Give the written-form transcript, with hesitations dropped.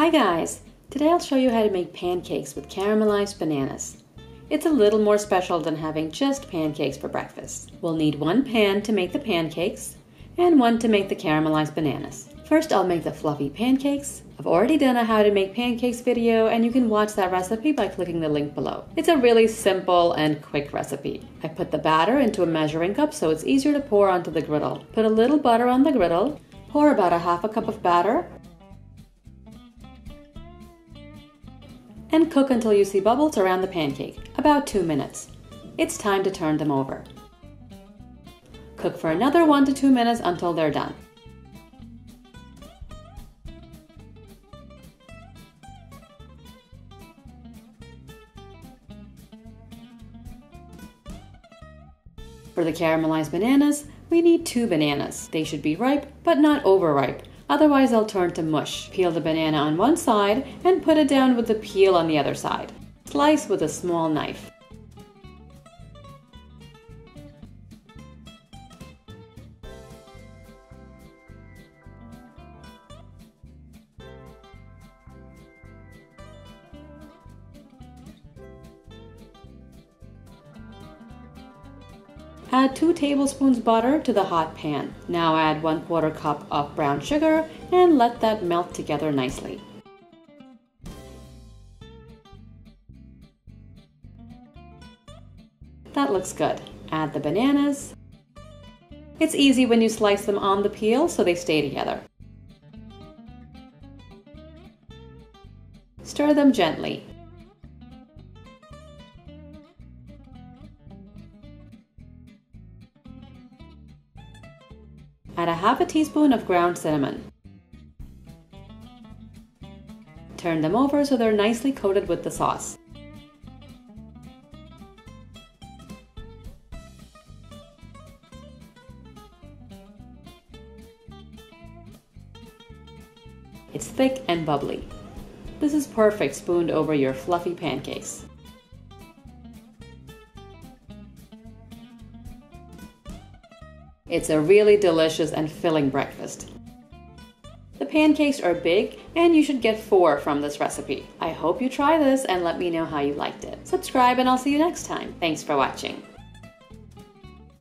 Hi guys! Today I'll show you how to make pancakes with caramelized bananas. It's a little more special than having just pancakes for breakfast. We'll need one pan to make the pancakes and one to make the caramelized bananas. First I'll make the fluffy pancakes. I've already done a how to make pancakes video and you can watch that recipe by clicking the link below. It's a really simple and quick recipe. I put the batter into a measuring cup so it's easier to pour onto the griddle. Put a little butter on the griddle. Pour about a half a cup of batter and cook until you see bubbles around the pancake, about 2 minutes. It's time to turn them over. Cook for another 1 to 2 minutes until they're done. For the caramelized bananas, we need 2 bananas. They should be ripe, but not overripe. Otherwise they'll turn to mush. Peel the banana on one side and put it down with the peel on the other side. Slice with a small knife. Add 2 tablespoons butter to the hot pan. Now add 1/4 cup of brown sugar and let that melt together nicely. That looks good. Add the bananas. It's easy when you slice them on the peel so they stay together. Stir them gently. Add a half a teaspoon of ground cinnamon. Turn them over so they're nicely coated with the sauce. It's thick and bubbly. This is perfect spooned over your fluffy pancakes. It's a really delicious and filling breakfast. The pancakes are big and you should get 4 from this recipe. I hope you try this and let me know how you liked it. Subscribe and I'll see you next time. Thanks for watching.